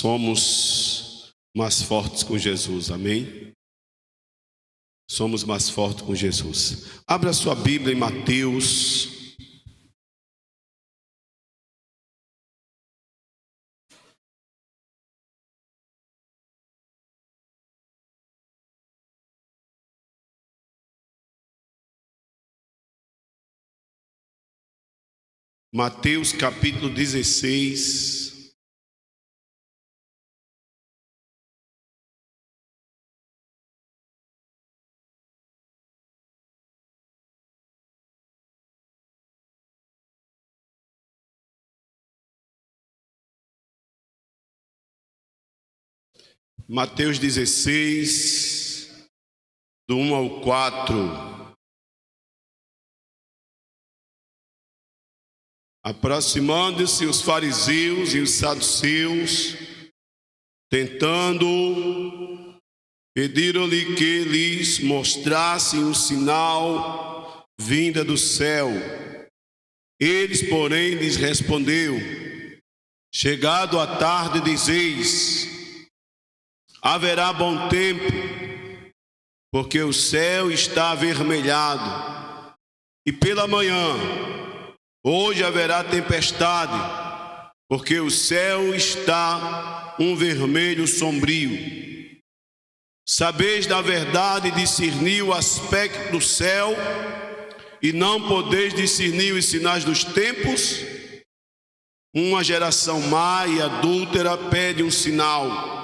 somos mais fortes com Jesus, amém? Somos mais fortes com Jesus. Abra sua Bíblia em Mateus. Mateus capítulo 16. Mateus 16, do 1 ao 4. Aproximando-se os fariseus e os saduceus, tentando, pediram-lhe que lhes mostrasse um sinal vinda do céu. Eles, porém, lhes respondeu: chegado a tarde, dizeis, haverá bom tempo, porque o céu está avermelhado, e pela manhã, hoje haverá tempestade, porque o céu está um vermelho sombrio. Sabeis da verdade discernir o aspecto do céu, e não podeis discernir os sinais dos tempos? Uma geração má e adúltera pede um sinal,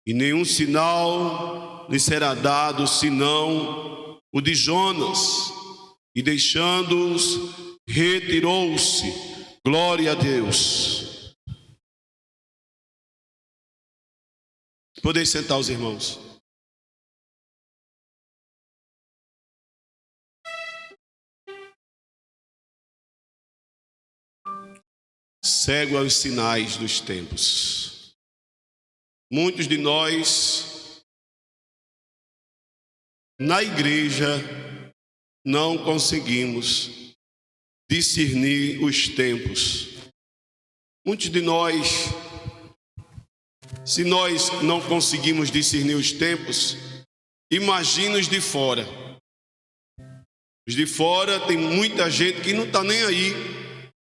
e nenhum sinal lhe será dado, senão o de Jonas. E deixando-os, retirou-se. Glória a Deus. Podem sentar os irmãos. Cego aos sinais dos tempos. Muitos de nós, na igreja, não conseguimos discernir os tempos. Muitos de nós, se nós não conseguimos discernir os tempos, imagina os de fora. Os de fora tem muita gente que não está nem aí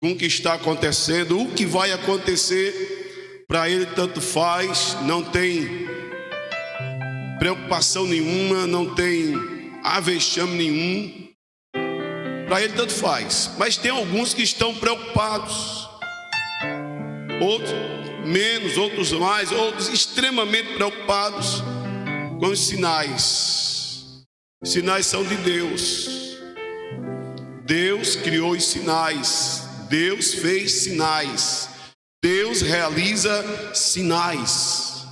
com o que está acontecendo, o que vai acontecer, para ele tanto faz, não tem preocupação nenhuma, não tem avexame nenhum, para ele tanto faz. Mas tem alguns que estão preocupados, outros menos, outros mais, outros extremamente preocupados com os sinais. Os sinais são de Deus. Deus criou os sinais, Deus fez sinais, Deus realiza sinais.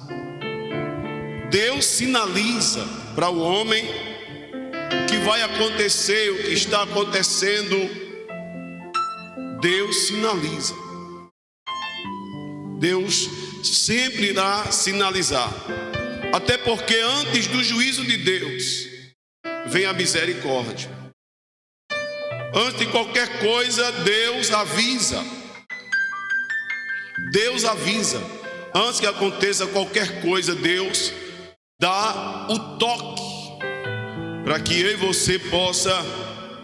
Deus sinaliza para o homem o que vai acontecer, o que está acontecendo. Deus sinaliza. Deus sempre irá sinalizar. Até porque antes do juízo de Deus vem a misericórdia. Antes de qualquer coisa, Deus avisa. Deus avisa. Antes que aconteça qualquer coisa, Deus dá o toque para que eu e você possa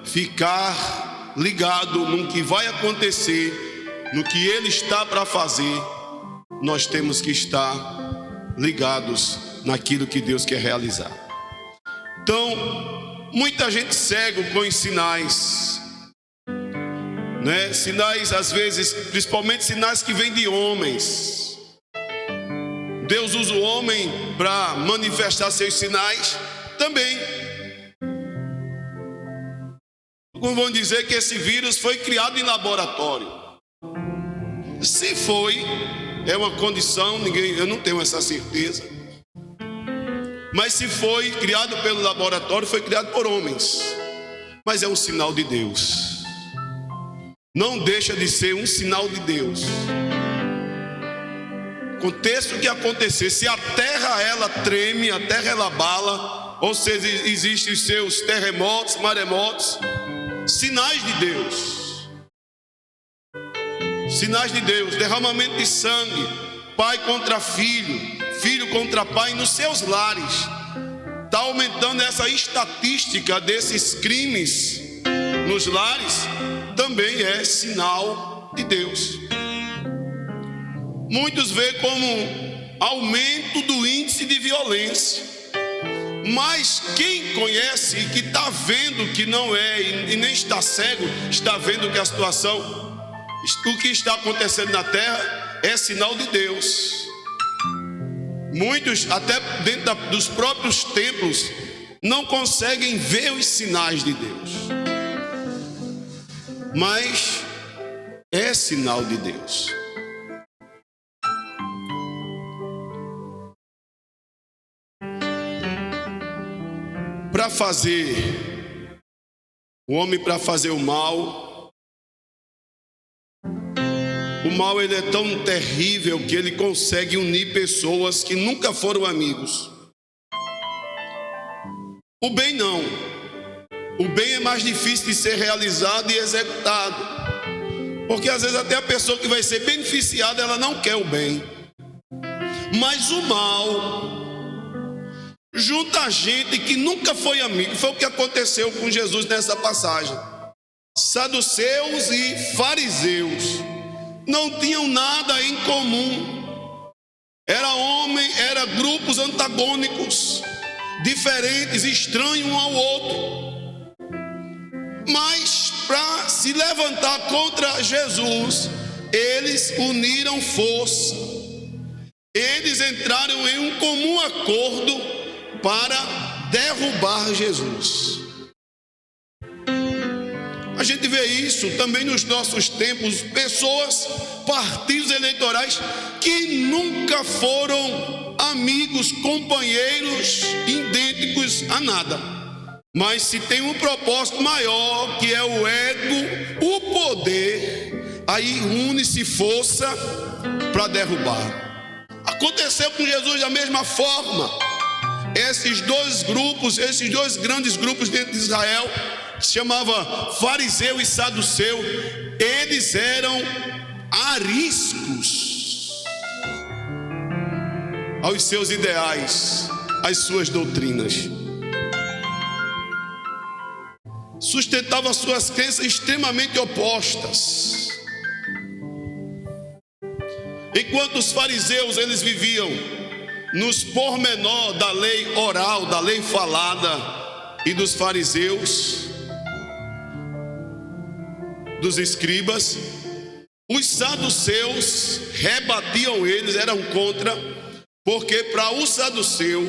ficar ligado no que vai acontecer, no que Ele está para fazer. Nós temos que estar ligados naquilo que Deus quer realizar. Então, muita gente cega com os sinais, né? Sinais, às vezes, principalmente sinais que vêm de homens. Deus usa o homem para manifestar seus sinais também. Alguns vão dizer que esse vírus foi criado em laboratório. Se foi, é uma condição, eu não tenho essa certeza. Mas se foi criado pelo laboratório, foi criado por homens. Mas é um sinal de Deus. Não deixa de ser um sinal de Deus. Aconteça o que acontecer, se a terra ela treme, a terra ela abala, ou seja, existem os seus terremotos, maremotos, sinais de Deus. Sinais de Deus, derramamento de sangue, pai contra filho, filho contra pai nos seus lares. Está aumentando essa estatística desses crimes nos lares, também é sinal de Deus. Muitos veem como aumento do índice de violência, mas quem conhece e que está vendo que não é e nem está cego, está vendo que a situação, o que está acontecendo na terra é sinal de Deus. Muitos, até dentro dos próprios templos, não conseguem ver os sinais de Deus, mas é sinal de Deus. Para fazer, o homem para fazer o mal ele é tão terrível que ele consegue unir pessoas que nunca foram amigos. O bem não. O bem é mais difícil de ser realizado e executado, porque às vezes até a pessoa que vai ser beneficiada, ela não quer o bem. Mas o mal junta gente que nunca foi amigo. Foi o que aconteceu com Jesus nessa passagem. Saduceus e fariseus não tinham nada em comum. Era grupos antagônicos, diferentes, estranhos um ao outro. Mas para se levantar contra Jesus, eles uniram força. Eles entraram em um comum acordo para derrubar Jesus. A gente vê isso também nos nossos tempos, pessoas, partidos eleitorais que nunca foram amigos, companheiros, idênticos a nada, mas se tem um propósito maior, que é o ego, o poder, aí une-se força para derrubar. Aconteceu com Jesus da mesma forma. Esses dois grandes grupos dentro de Israel, se chamava fariseu e saduceu, eles eram ariscos aos seus ideais, às suas doutrinas. Sustentavam as suas crenças extremamente opostas. Enquanto os fariseus, eles viviam nos pormenor da lei oral, da lei falada, e dos fariseus, dos escribas, os saduceus rebatiam eles, eram contra, porque para o saduceu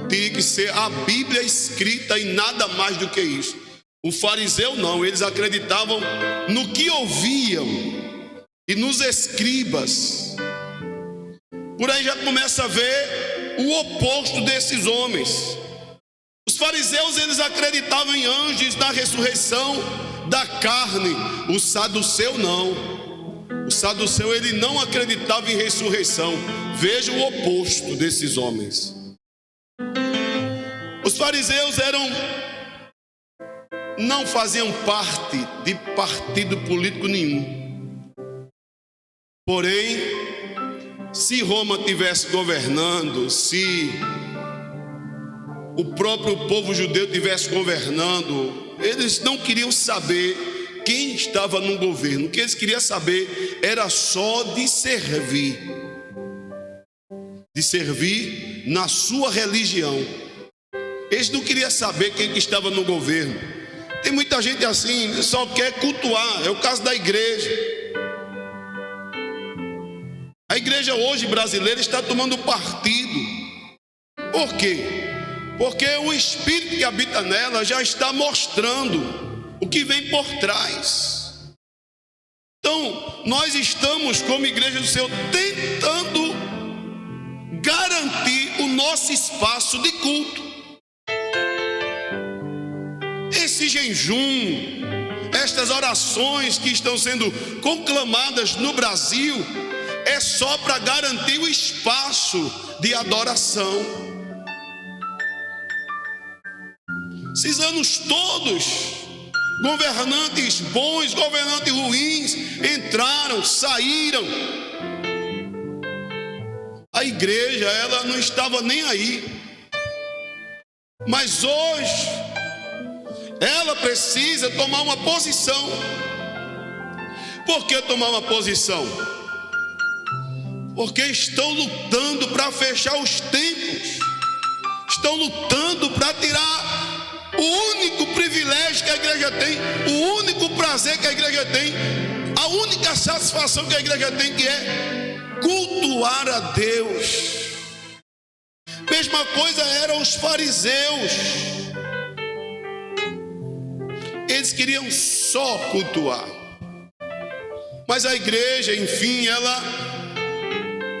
tinha que ser a Bíblia escrita e nada mais do que isso. O fariseu não, eles acreditavam no que ouviam e nos escribas. Por aí já começa a ver o oposto desses homens. Os fariseus, eles acreditavam em anjos, na ressurreição da carne. O saduceu não. O saduceu, ele não acreditava em ressurreição. Veja o oposto desses homens. Os fariseus não faziam parte de partido político nenhum. Porém, se Roma estivesse governando, se o próprio povo judeu estivesse governando, eles não queriam saber quem estava no governo. O que eles queriam saber era só de servir na sua religião. Eles não queriam saber quem que estava no governo. Tem muita gente assim, só quer cultuar. É o caso da igreja. A igreja hoje brasileira está tomando partido. Por quê? Porque o Espírito que habita nela já está mostrando o que vem por trás. Então, nós estamos, como Igreja do Senhor, tentando garantir o nosso espaço de culto. Esse jejum, estas orações que estão sendo conclamadas no Brasil, é só para garantir o espaço de adoração. Esses anos todos, governantes bons, governantes ruins, entraram, saíram. igreja, ela não estava nem aí. Mas hoje, ela precisa tomar uma posição. Por que tomar uma posição? Porque estão lutando para fechar os templos. Estão lutando para tirar o único privilégio que a igreja tem, o único prazer que a igreja tem, a única satisfação que a igreja tem, que é cultuar a Deus. Mesma coisa eram os fariseus. Eles queriam só cultuar. Mas a igreja, enfim, ela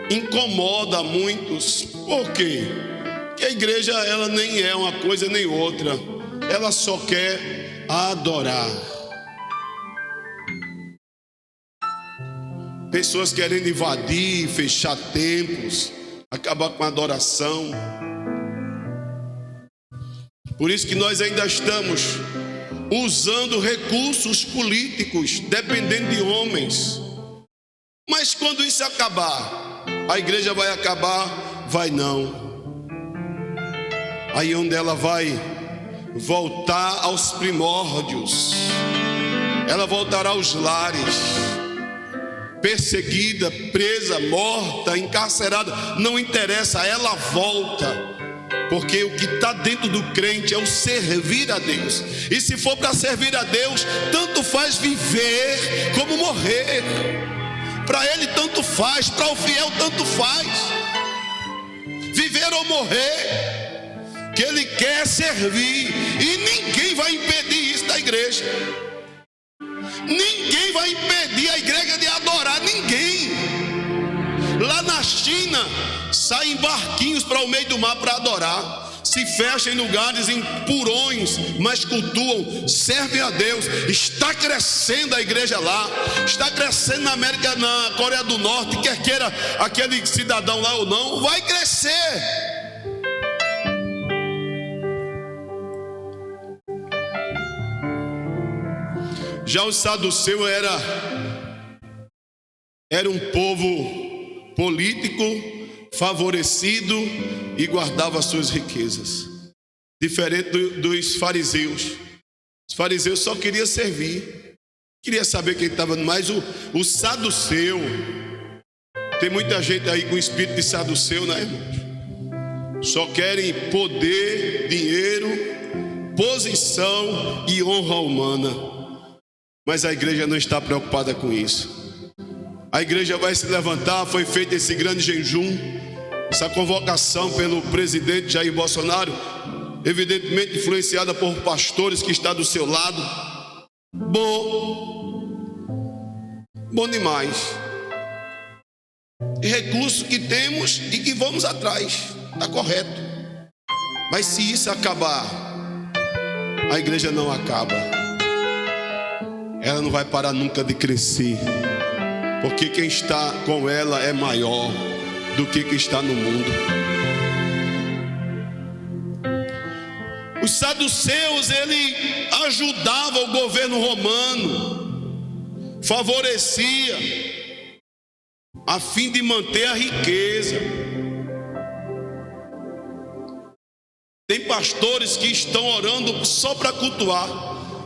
incomoda muitos. Por quê? Porque a igreja, ela nem é uma coisa nem outra. Ela só quer adorar. Pessoas querendo invadir, fechar templos, acabar com a adoração. Por isso que nós ainda estamos usando recursos políticos, dependendo de homens. Mas quando isso acabar, a igreja vai acabar? Vai não. Aí onde ela vai voltar aos primórdios, ela voltará aos lares, perseguida, presa, morta, encarcerada, não interessa, ela volta. Porque o que está dentro do crente é o servir a Deus. E se for para servir a Deus, tanto faz viver como morrer. Para ele tanto faz, para o fiel tanto faz. Viver ou morrer, que ele quer servir. E ninguém vai impedir isso da igreja. Ninguém vai impedir a igreja de adorar, ninguém. Lá na China, saem barquinhos para o meio do mar para adorar. Se fecham em lugares, em porões, mas cultuam, servem a Deus. Está crescendo a igreja lá. Está crescendo na América, na Coreia do Norte. Quer queira aquele cidadão lá ou não, vai crescer. Já o saduceu era um povo político, favorecido e guardava as suas riquezas. Diferente dos fariseus. Os fariseus só queriam servir, queria saber quem estava mais. O saduceu, tem muita gente aí com espírito de saduceu, né, irmãos? Só querem poder, dinheiro, posição e honra humana. Mas a igreja não está preocupada com isso. A igreja vai se levantar. Foi feito esse grande jejum, essa convocação pelo presidente Jair Bolsonaro, evidentemente influenciada por pastores que está do seu lado. Bom demais. Recurso que temos e que vamos atrás, está correto. Mas se isso acabar, a igreja não acaba. Ela não vai parar nunca de crescer. Porque quem está com ela é maior do que quem está no mundo. Os saduceus, ele ajudava o governo romano, favorecia, a fim de manter a riqueza. Tem pastores que estão orando só para cultuar,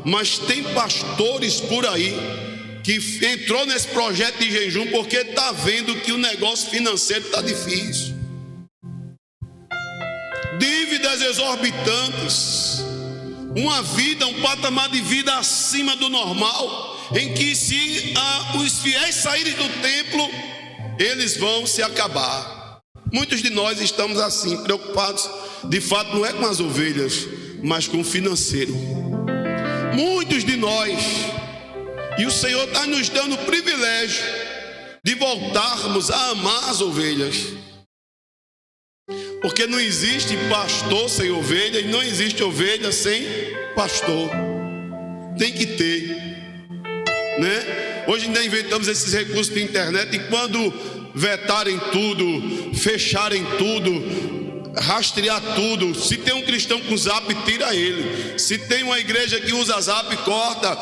mas tem pastores por aí que entrou nesse projeto de jejum porque está vendo que o negócio financeiro está difícil. Dívidas exorbitantes, uma vida, um patamar de vida acima do normal, em que se os fiéis saírem do templo, eles vão se acabar. Muitos de nós estamos assim, preocupados, de fato não é com as ovelhas, mas com o financeiro. Muitos de nós. E o Senhor está nos dando o privilégio de voltarmos a amar as ovelhas. Porque não existe pastor sem ovelha e não existe ovelha sem pastor. Tem que ter, né? Hoje ainda inventamos esses recursos de internet e quando vetarem tudo, fecharem tudo, rastrear tudo. Se tem um cristão com Zap, tira ele. Se tem uma igreja que usa Zap, corta.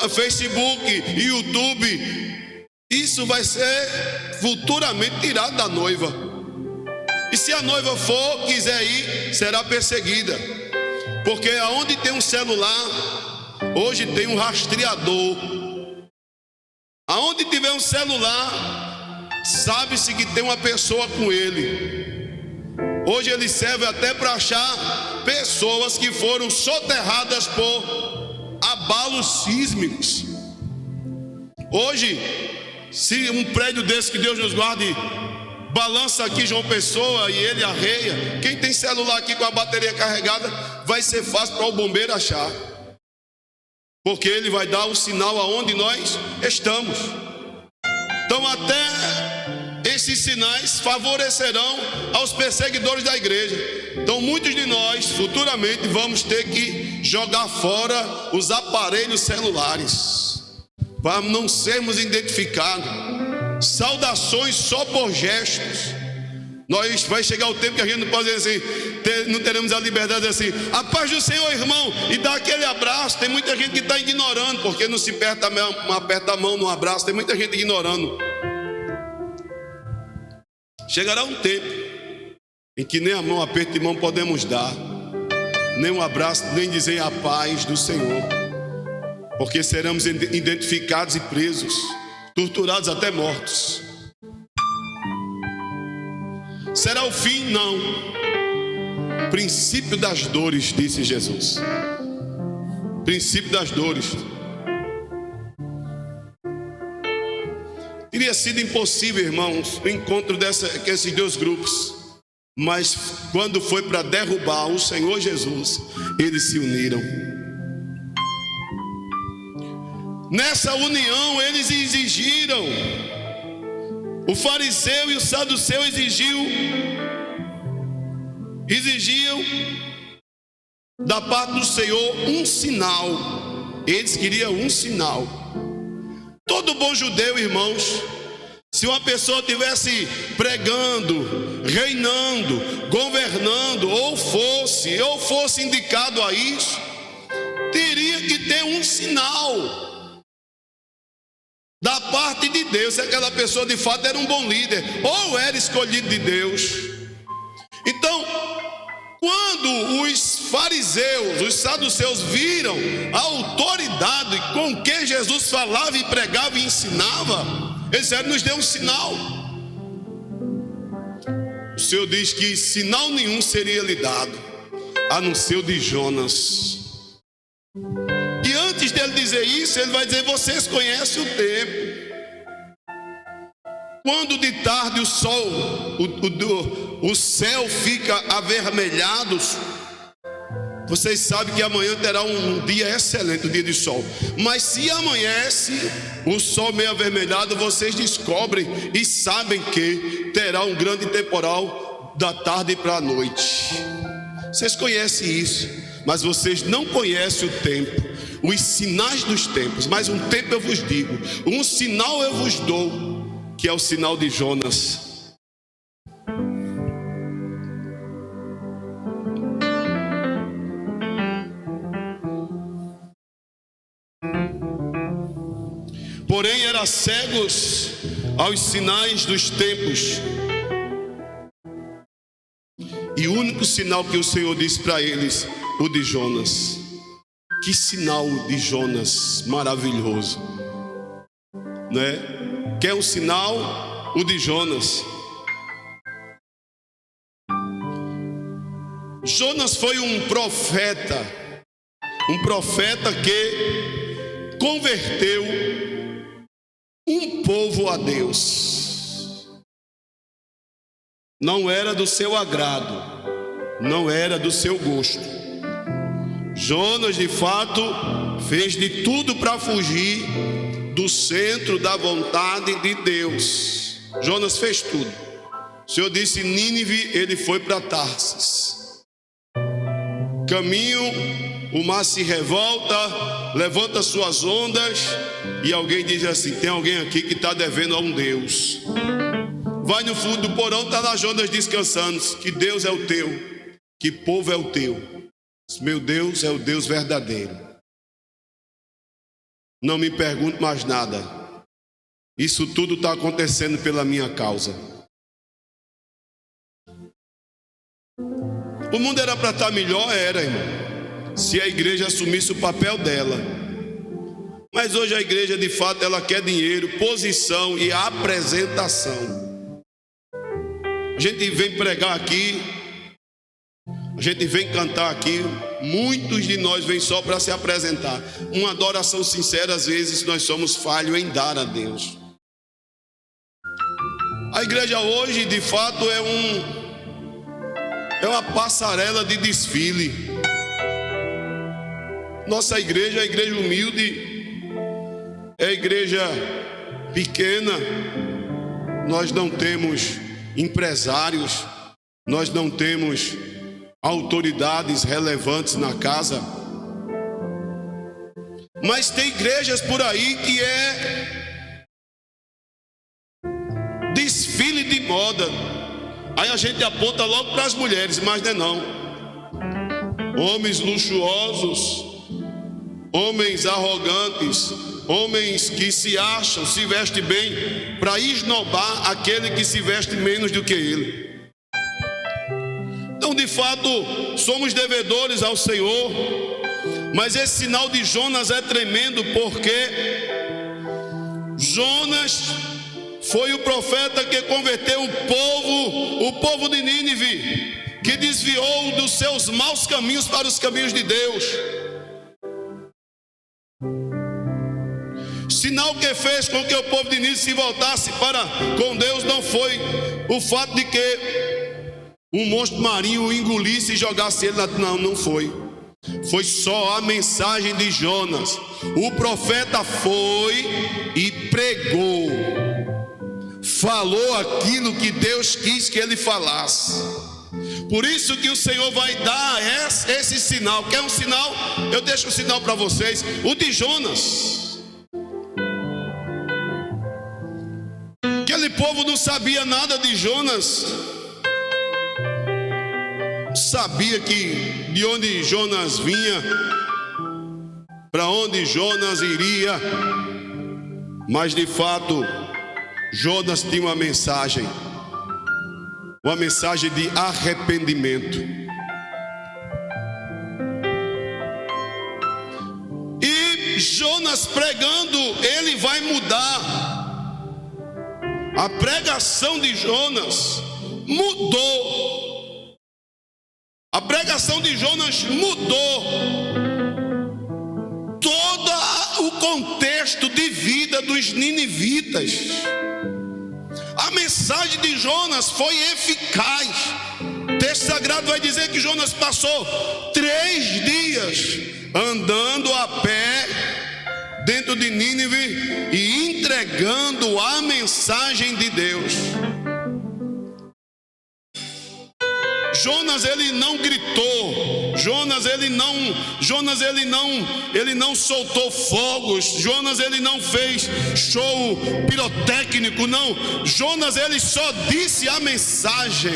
Facebook, YouTube, isso vai ser futuramente tirado da noiva. E se a noiva quiser ir, será perseguida. Porque aonde tem um celular, hoje tem um rastreador. Aonde tiver um celular, sabe-se que tem uma pessoa com ele. Hoje ele serve até para achar pessoas que foram soterradas por abalos sísmicos. Hoje, se um prédio desse, que Deus nos guarde, balança aqui João Pessoa e ele arreia, quem tem celular aqui com a bateria carregada, vai ser fácil para o bombeiro achar, porque ele vai dar o sinal aonde nós estamos. Então até esses sinais favorecerão aos perseguidores da igreja. Então muitos de nós futuramente vamos ter que jogar fora os aparelhos celulares, para não sermos identificados. Saudações só por gestos. Vai chegar o tempo que a gente não pode dizer assim, não teremos a liberdade de dizer assim, a paz do Senhor, irmão, e dar aquele abraço. Tem muita gente que está ignorando, porque não se aperta a mão no abraço. Tem muita gente ignorando. Chegará um tempo em que nem a mão, aperto de mão podemos dar, nem um abraço, nem dizer a paz do Senhor, porque seremos identificados e presos, torturados até mortos. Será o fim? Não. Princípio das dores, disse Jesus. Princípio das dores. Teria sido impossível, irmãos, o encontro desses dois grupos. Mas quando foi para derrubar o Senhor Jesus, eles se uniram. Nessa união eles exigiram, o fariseu e o saduceu exigiam da parte do Senhor um sinal. Eles queriam um sinal. Todo bom judeu, irmãos, se uma pessoa estivesse pregando, reinando, governando, ou fosse indicado a isso, teria que ter um sinal da parte de Deus, se aquela pessoa de fato era um bom líder, ou era escolhido de Deus. Então, quando os fariseus, os saduceus viram a autoridade com que Jesus falava e pregava e ensinava, eles disseram, nos dê um sinal. O Senhor diz que sinal nenhum seria lhe dado, a não ser o de Jonas. E antes dele dizer isso, ele vai dizer, vocês conhecem o tempo. Quando de tarde o céu fica avermelhado, vocês sabem que amanhã terá um dia excelente, um dia de sol. Mas se amanhece o sol meio avermelhado, vocês descobrem e sabem que terá um grande temporal da tarde para a noite. Vocês conhecem isso, mas vocês não conhecem o tempo, os sinais dos tempos. Mas um tempo eu vos digo, um sinal eu vos dou, que é o sinal de Jonas. Porém eram cegos aos sinais dos tempos. E o único sinal que o Senhor disse para eles, o de Jonas. Que sinal de Jonas maravilhoso, né? Quer um sinal? O de Jonas. Jonas foi um profeta que converteu um povo a Deus. Não era do seu agrado, não era do seu gosto. Jonas de fato fez de tudo para fugir do centro da vontade de Deus. Jonas fez tudo. O Senhor disse Nínive, ele foi para Tarsis. Caminho, o mar se revolta, levanta suas ondas, e alguém diz assim, tem alguém aqui que está devendo a um Deus. Vai no fundo do porão, está lá Jonas descansando. Que Deus é o teu, que povo é o teu. Meu Deus é o Deus verdadeiro. Não me pergunte mais nada. Isso tudo está acontecendo pela minha causa. O mundo era para estar melhor, era, irmão, se a igreja assumisse o papel dela. Mas hoje a igreja, de fato, ela quer dinheiro, posição e apresentação. A gente vem pregar aqui, a gente vem cantar aqui, muitos de nós vêm só para se apresentar. Uma adoração sincera, às vezes nós somos falhos em dar a Deus. A igreja hoje, de fato, é uma passarela de desfile. Nossa igreja é a igreja humilde, é a igreja pequena. Nós não temos empresários, nós não temos autoridades relevantes na casa. Mas tem igrejas por aí que é desfile de moda. Aí a gente aponta logo para as mulheres, mas não é não. Homens luxuosos, homens arrogantes, homens que se acham, se vestem bem para esnobar aquele que se veste menos do que ele. Então, de fato, somos devedores ao Senhor. Mas esse sinal de Jonas é tremendo, porque Jonas foi o profeta que converteu o povo de Nínive, que desviou dos seus maus caminhos para os caminhos de Deus. Sinal que fez com que o povo de Nínive se voltasse para com Deus não foi o fato de que um monstro marinho o engolisse e jogasse ele lá. Não foi. Foi só a mensagem de Jonas. O profeta foi e pregou, falou aquilo que Deus quis que ele falasse. Por isso que o Senhor vai dar esse sinal. Quer um sinal? Eu deixo um sinal para vocês. O de Jonas. Aquele povo não sabia nada de Jonas. Sabia que de onde Jonas vinha, para onde Jonas iria. Mas de fato Jonas tinha uma mensagem de arrependimento. E Jonas pregando, ele vai mudar. A pregação de Jonas mudou. A pregação de Jonas mudou todo o contexto de vida dos ninivitas. A mensagem de Jonas foi eficaz. O texto sagrado vai dizer que Jonas passou 3 dias andando a pé dentro de Nínive e entregando a mensagem de Deus. Jonas, ele não gritou. Jonas ele não soltou fogos. Jonas, ele não fez show pirotécnico, não. Jonas, ele só disse a mensagem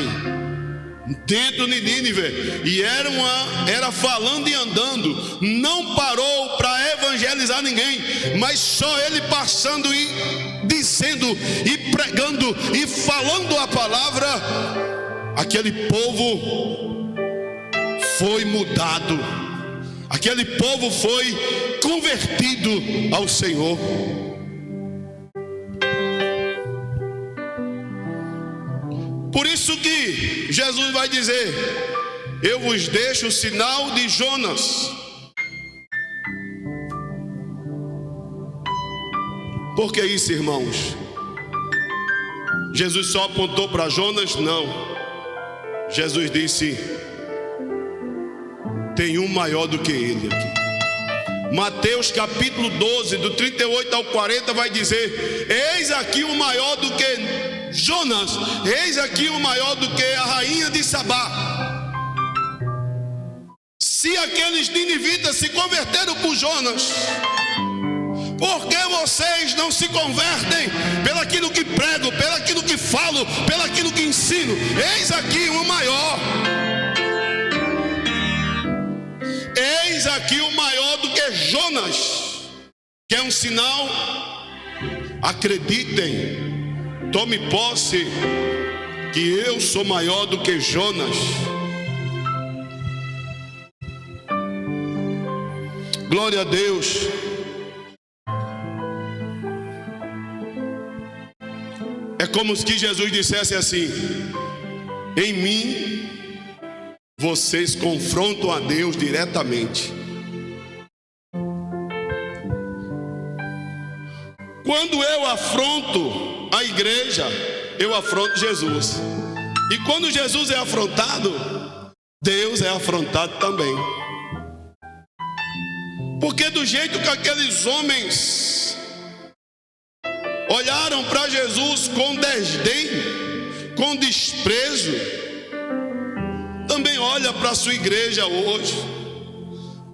dentro de Nínive. E era falando e andando. Não parou para evangelizar ninguém, mas só ele passando e dizendo e pregando e falando a palavra. Aquele povo foi mudado, aquele povo foi convertido ao Senhor. Por isso que Jesus vai dizer: eu vos deixo o sinal de Jonas. Por que isso, irmãos? Jesus só apontou para Jonas? Não. Jesus disse: tem um maior do que ele aqui. Mateus capítulo 12, do 38 ao 40 vai dizer: eis aqui um maior do que Jonas, eis aqui um maior do que a rainha de Sabá. Se aqueles ninivitas se converteram por Jonas, por que vocês não se convertem pelaquilo que prego, pelaquilo que falo, pelaquilo que ensino? Eis aqui o maior. Eis aqui o maior do que Jonas. Quer um sinal? Acreditem, tome posse que eu sou maior do que Jonas. Glória a Deus. É como se Jesus dissesse assim: em mim vocês confrontam a Deus diretamente. Quando eu afronto a igreja, eu afronto Jesus. E quando Jesus é afrontado, Deus é afrontado também. Porque do jeito que aqueles homens olharam para Jesus com desdém, com desprezo, também olha para a sua igreja hoje.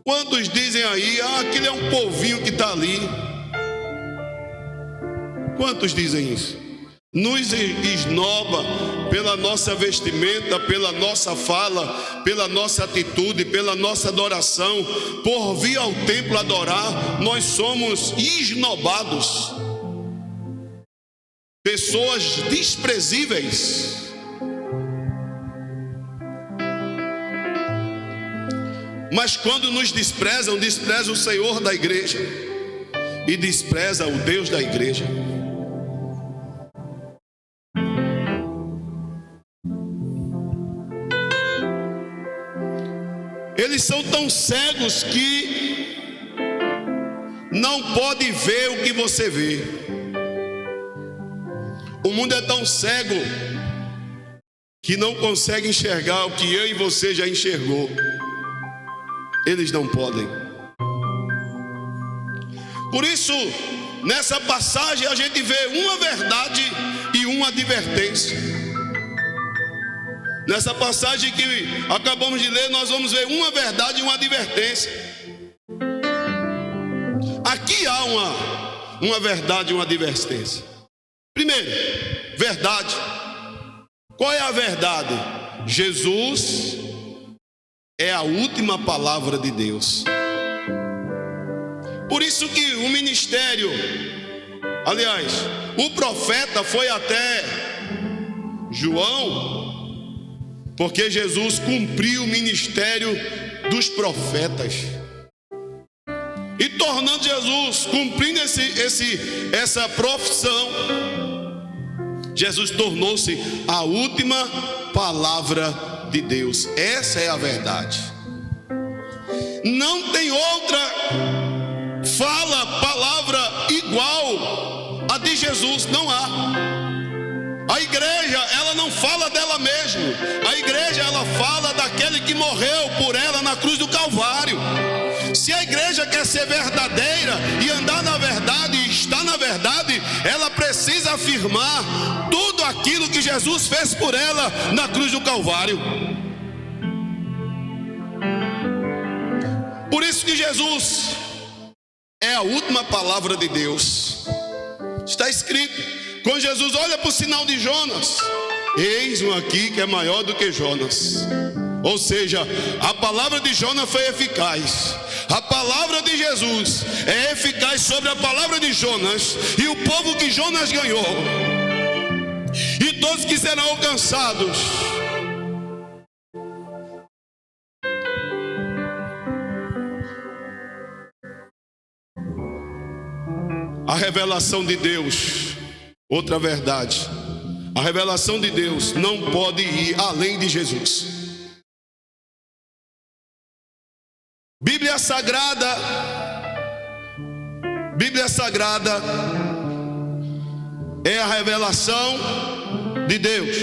Quantos dizem aí: aquele é um povinho que está ali? Quantos dizem isso? Nos esnoba pela nossa vestimenta, pela nossa fala, pela nossa atitude, pela nossa adoração. Por vir ao templo adorar, nós somos esnobados, pessoas desprezíveis. Mas quando nos desprezam, despreza o Senhor da igreja e despreza o Deus da igreja. Eles são tão cegos que não podem ver o que você vê. O mundo é tão cego que não consegue enxergar o que eu e você já enxergou. Eles não podem. Por isso, nessa passagem a gente vê uma verdade e uma advertência. Nessa passagem que acabamos de ler, nós vamos ver uma verdade e uma advertência. Aqui há uma verdade e uma advertência. Primeiro, verdade. Qual é a verdade? Jesus é a última palavra de Deus. Por isso que o ministério, aliás, o profeta foi até João, porque Jesus cumpriu o ministério dos profetas. E tornando Jesus, cumprindo essa profissão, Jesus tornou-se a última palavra de Deus. Essa é a verdade. Não tem outra palavra igual a de Jesus, não há. A igreja, ela não fala dela mesma. A igreja, ela fala daquele que morreu por ela na cruz do Calvário. Se a igreja quer ser verdadeira e andar na verdade e estar na verdade, ela precisa afirmar tudo aquilo que Jesus fez por ela na cruz do Calvário. Por isso que Jesus é a última palavra de Deus. Está escrito. Quando Jesus olha para o sinal de Jonas, eis um aqui que é maior do que Jonas. Ou seja, a palavra de Jonas foi eficaz. A palavra de Jesus é eficaz sobre a palavra de Jonas. E o povo que Jonas ganhou, e todos que serão alcançados, a revelação de Deus. Outra verdade: a revelação de Deus não pode ir além de Jesus. Bíblia Sagrada é a revelação de Deus.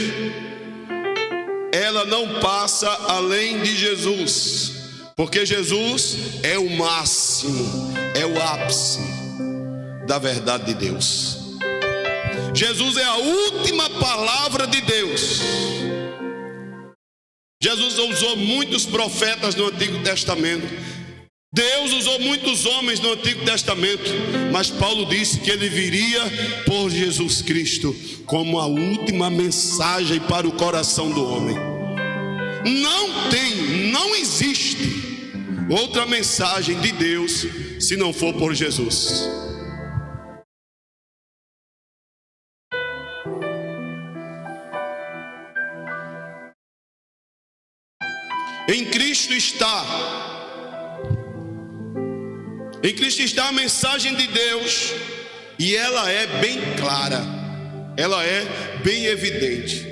Ela não passa além de Jesus, porque Jesus é o máximo, é o ápice da verdade de Deus. Jesus é a última palavra de Deus. Jesus usou muitos profetas no Antigo Testamento. Deus usou muitos homens no Antigo Testamento. Mas Paulo disse que ele viria por Jesus Cristo como a última mensagem para o coração do homem. Não existe outra mensagem de Deus se não for por Jesus. Em Cristo está Em Cristo está a mensagem de Deus, e ela é bem clara, ela é bem evidente.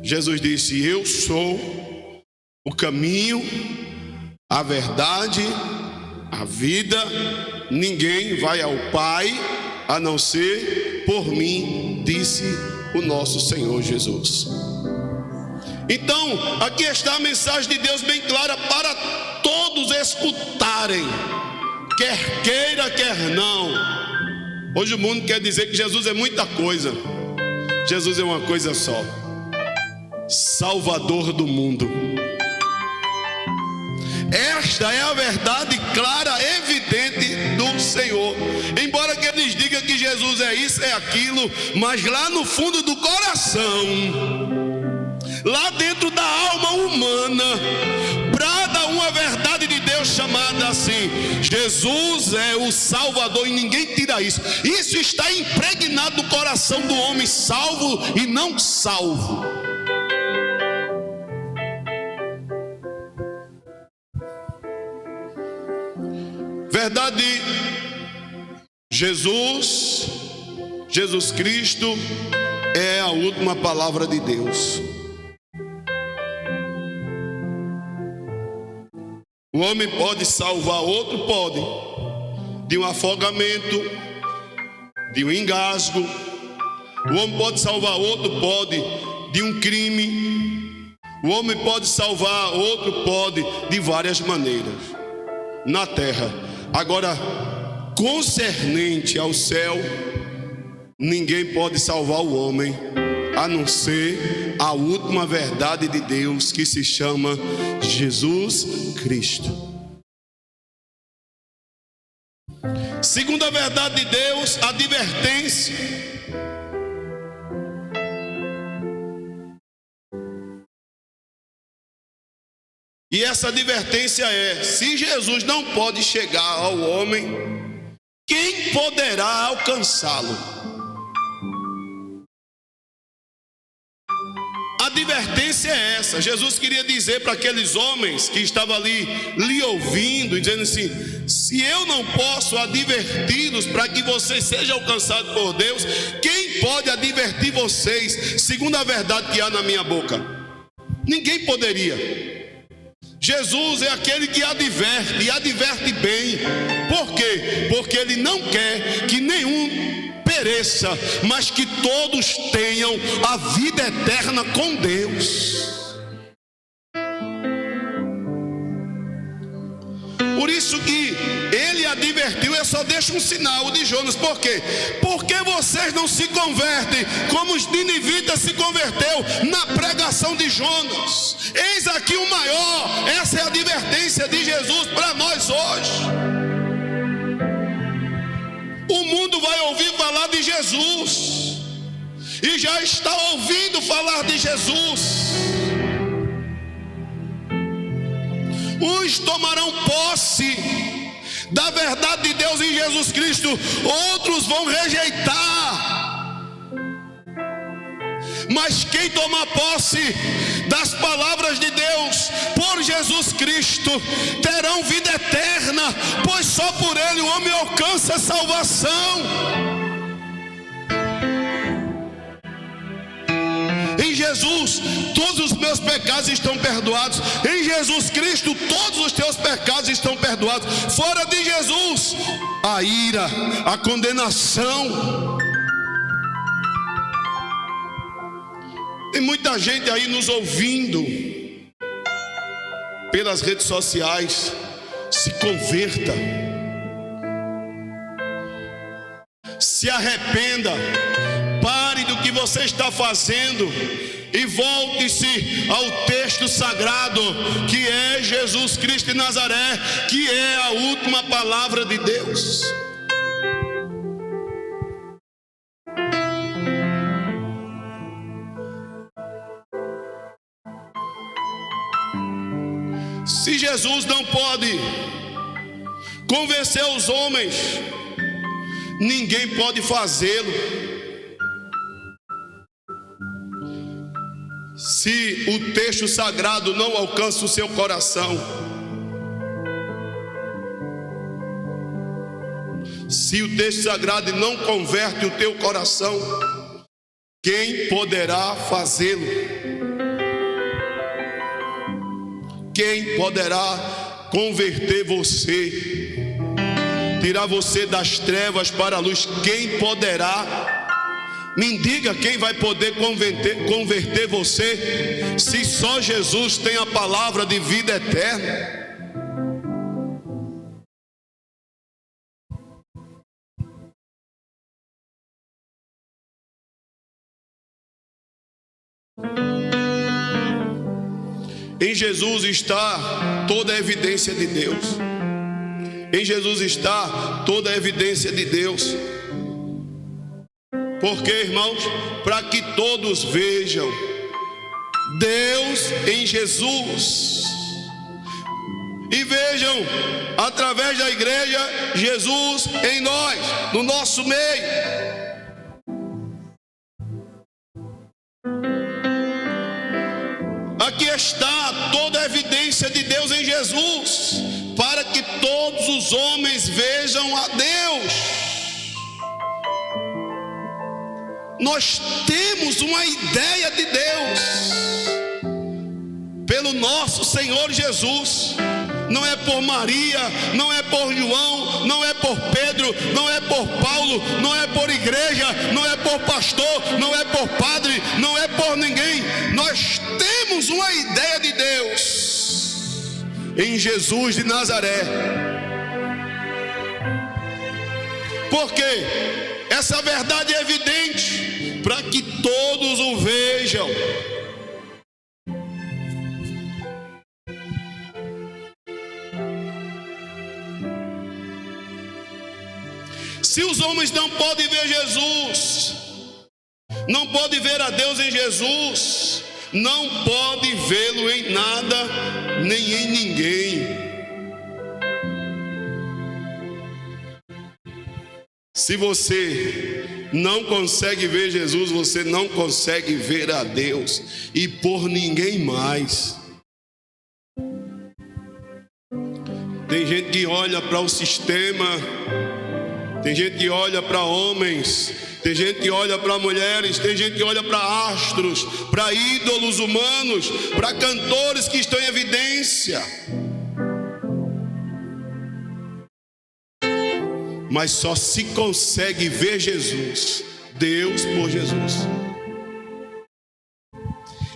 Jesus disse: eu sou o caminho, a verdade, a vida. Ninguém vai ao Pai a não ser por mim, disse o nosso Senhor Jesus. Então, aqui está a mensagem de Deus bem clara para todos escutarem, quer queira, quer não. Hoje o mundo quer dizer que Jesus é muita coisa. Jesus é uma coisa só: Salvador do mundo. Esta é a verdade clara, evidente do Senhor. Embora que eles digam que Jesus é isso, é aquilo, mas lá no fundo do coração, lá dentro da alma humana, brada uma verdade de Deus chamada assim: Jesus é o Salvador, e ninguém tira isso. Isso está impregnado no coração do homem salvo e não salvo. Verdade, Jesus Cristo é a última palavra de Deus. O homem pode salvar outro, pode, de um afogamento, de um engasgo. O homem pode salvar outro, pode, de um crime. O homem pode salvar outro, pode, de várias maneiras na terra. Agora, concernente ao céu, ninguém pode salvar o homem a não ser a última verdade de Deus, que se chama Jesus Cristo. Segunda verdade de Deus, advertência. E essa advertência é: se Jesus não pode chegar ao homem, quem poderá alcançá-lo? A advertência é essa. Jesus queria dizer para aqueles homens que estavam ali lhe ouvindo, dizendo assim: se eu não posso adverti-los para que vocês sejam alcançados por Deus, quem pode advertir vocês segundo a verdade que há na minha boca? Ninguém poderia. Jesus é aquele que adverte, e adverte bem. Por quê? Porque Ele não quer que nenhum pereça, mas que todos tenham a vida eterna com Deus. Por isso que Ele advertiu. Eu só deixo um sinal, o de Jonas. Por quê? Porque vocês não se convertem como os ninivitas se converteu na pregação de Jonas. Eis aqui o maior. Essa é a advertência de Jesus para nós hoje. O mundo vai ouvir falar de Jesus, e já está ouvindo falar de Jesus. Uns tomarão posse da verdade de Deus em Jesus Cristo, outros vão rejeitar. Mas quem tomar posse das palavras de Deus por Jesus Cristo terão vida eterna, pois só por Ele o homem alcança a salvação. Em Jesus todos os meus pecados estão perdoados. Em Jesus Cristo todos os teus pecados estão perdoados. Fora de Jesus, a ira, a condenação. Tem muita gente aí nos ouvindo pelas redes sociais. Se converta, se arrependa, pare do que você está fazendo e volte-se ao texto sagrado, que é Jesus Cristo de Nazaré, que é a última palavra de Deus. Se Jesus não pode convencer os homens, ninguém pode fazê-lo. Se o texto sagrado não alcança o seu coração, Se o texto sagrado não converte o teu coração, quem poderá fazê-lo? Quem poderá converter você, tirar você das trevas para a luz? Quem poderá? Me diga quem vai poder converter você, se só Jesus tem a palavra de vida eterna. Em Jesus está toda a evidência de Deus. Em Jesus está toda a evidência de Deus. Porque, irmãos, para que todos vejam Deus em Jesus e vejam através da igreja Jesus em nós, no nosso meio. Aqui está toda a evidência de Deus em Jesus, para que todos os homens vejam a Deus. Nós temos uma ideia de Deus pelo nosso Senhor Jesus. Não é por Maria, não é por João, não é por Pedro, não é por Paulo, não é por igreja, não é por pastor, não é por padre, não é por ninguém. Nós temos uma ideia de Deus em Jesus de Nazaré. Porque essa verdade é evidente, para que todos o vejam. Se os homens não podem ver Jesus, não podem ver a Deus em Jesus, não podem vê-lo em nada, nem em ninguém. Se você não consegue ver Jesus, você não consegue ver a Deus, e por ninguém mais. Tem gente que olha para o sistema, tem gente que olha para homens, tem gente que olha para mulheres, tem gente que olha para astros, para ídolos humanos, para cantores que estão em evidência. Mas só se consegue ver Jesus, Deus por Jesus,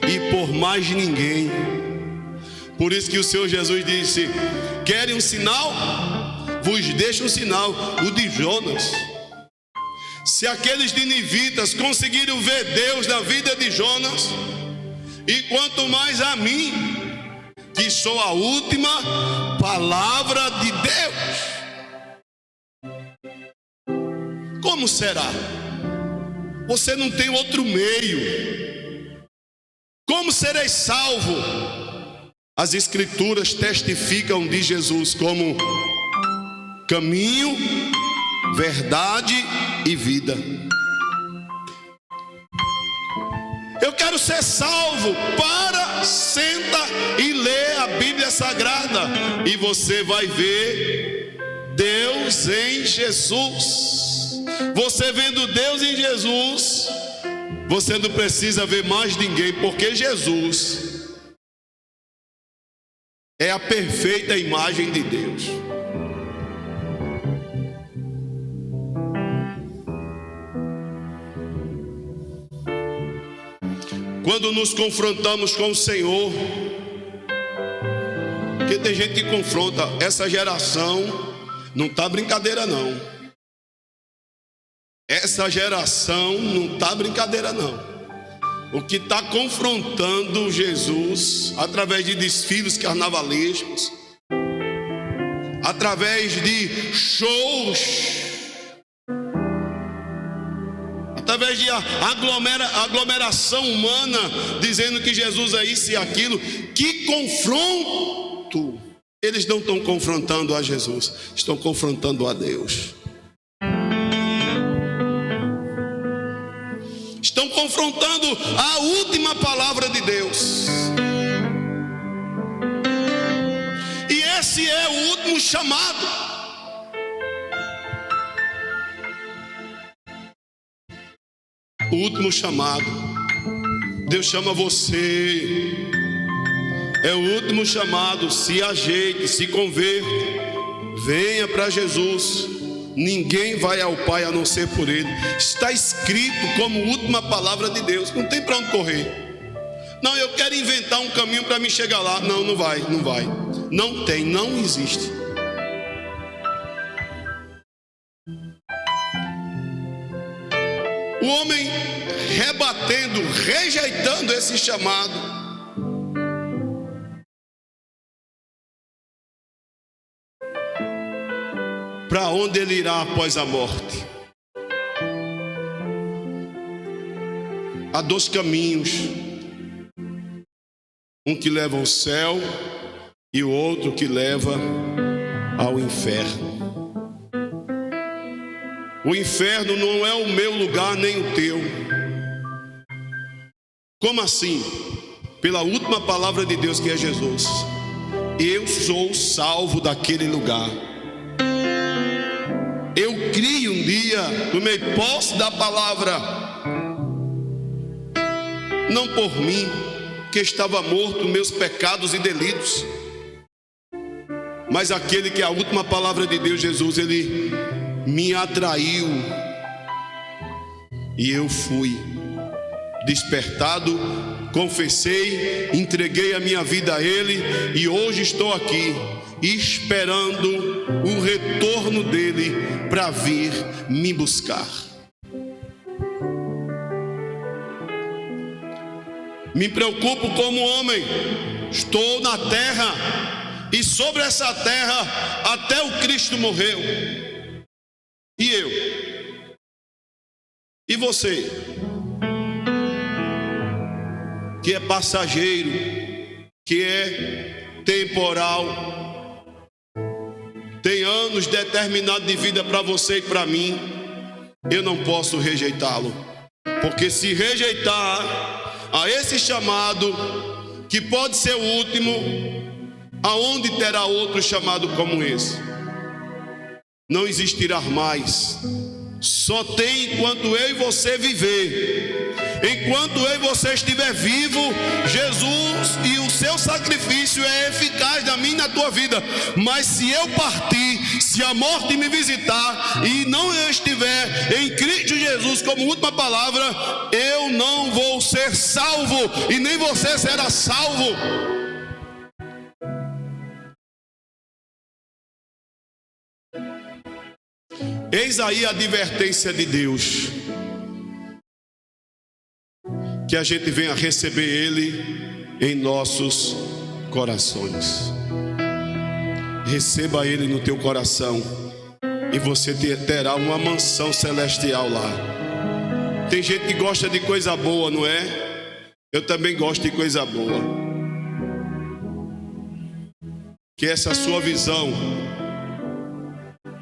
e por mais ninguém. Por isso que o Senhor Jesus disse: querem um sinal? Vos deixo um sinal, o de Jonas. Se aqueles ninivitas conseguiram ver Deus na vida de Jonas, e quanto mais a mim, que sou a última palavra de Deus. Como será? Você não tem outro meio. Como sereis salvo? As Escrituras testificam de Jesus como caminho, verdade e vida. Eu quero ser salvo. Senta e lê a Bíblia Sagrada, e você vai ver Deus em Jesus. Você vendo Deus em Jesus, você não precisa ver mais ninguém, porque Jesus é a perfeita imagem de Deus. Quando nos confrontamos com o Senhor, porque tem gente que confronta, essa geração não está brincadeira não. Essa geração não está brincadeira não. O que está confrontando Jesus, através de desfiles carnavalescos, através de shows, através de aglomeração humana, dizendo que Jesus é isso e aquilo. Que confronto! Eles não estão confrontando a Jesus, estão confrontando a Deus. Estão confrontando a última palavra de Deus. E esse é o último chamado. o último chamado. Deus chama você. É o último chamado. Se ajeite, se converta, venha para Jesus. Ninguém vai ao Pai a não ser por Ele. Está escrito como última palavra de Deus. Não tem para onde correr. Não, eu quero inventar um caminho para me chegar lá. Não, não vai, não vai. Não tem, não existe. O homem rebatendo, rejeitando esse chamado. Para onde ele irá após a morte? Há dois caminhos. Um que leva ao céu e o outro que leva ao inferno. O inferno não é o meu lugar nem o teu. Como assim? Pela última palavra de Deus, que é Jesus. Eu sou salvo daquele lugar. Eu criei um dia, tomei posse da palavra, não por mim, que estava morto meus pecados e delitos, mas aquele que é a última palavra de Deus, Jesus, ele me atraiu e eu fui despertado, confessei, entreguei a minha vida a Ele e hoje estou aqui esperando o retorno dele para vir me buscar. Me preocupo como homem. Estou na terra e sobre essa terra até o Cristo morreu. E eu? E você? Que é passageiro, que é temporal, tem anos determinados de vida para você e para mim. Eu não posso rejeitá-lo, porque se rejeitar a esse chamado, que pode ser o último, aonde terá outro chamado como esse? Não existirá mais. Só tem enquanto eu e você viver. Enquanto eu e você estiver vivo, Jesus e o seu sacrifício é eficaz na minha e na tua vida. Mas se eu partir, se a morte me visitar e não eu estiver em Cristo Jesus como última palavra, eu não vou ser salvo e nem você será salvo. Eis aí a advertência de Deus, que a gente venha receber Ele em nossos corações. Receba Ele no teu coração e você terá uma mansão celestial lá. Tem gente que gosta de coisa boa, não é? Eu também gosto de coisa boa. Que essa sua visão,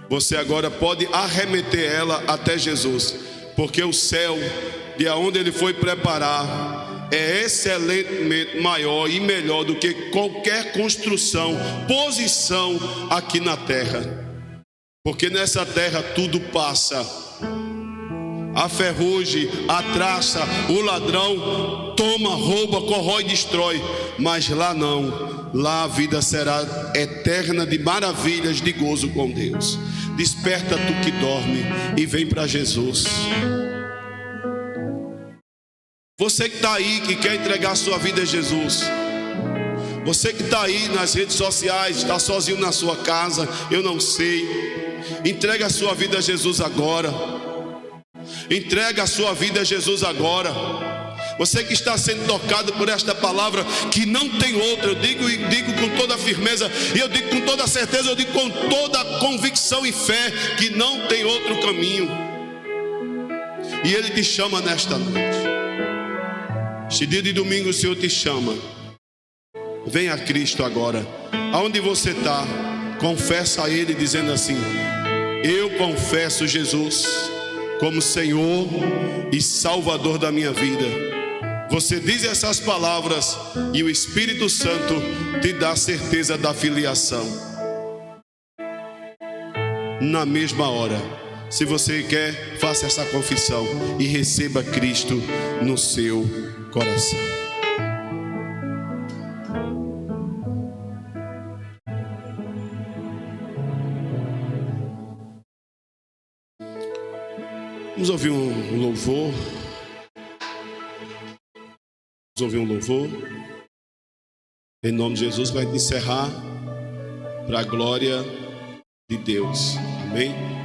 você agora pode arremeter ela até Jesus, porque o céu, de onde Ele foi preparar, é excelentemente maior e melhor do que qualquer construção, posição aqui na terra. Porque nessa terra tudo passa. A ferrugem, a traça, o ladrão toma, rouba, corrói, destrói. Mas lá não. Lá a vida será eterna de maravilhas, de gozo com Deus. Desperta tu que dorme e vem para Jesus. Você que está aí, que quer entregar sua vida a Jesus. Você que está aí nas redes sociais, está sozinho na sua casa, eu não sei. Entrega a sua vida a Jesus agora. Entrega a sua vida a Jesus agora. Você que está sendo tocado por esta palavra, que não tem outra, eu digo com toda a firmeza, e eu digo com toda a certeza, eu digo com toda a convicção e fé, que não tem outro caminho. E Ele te chama nesta noite. Este dia de domingo o Senhor te chama. Venha a Cristo agora. Aonde você está, confessa a Ele dizendo assim: eu confesso Jesus como Senhor e Salvador da minha vida. Você diz essas palavras e o Espírito Santo te dá certeza da filiação. Na mesma hora, Se você quer, faça essa confissão e receba Cristo no seu coração. Vamos ouvir um louvor. Vamos ouvir um louvor. Em nome de Jesus, vai encerrar para a glória de Deus. Amém?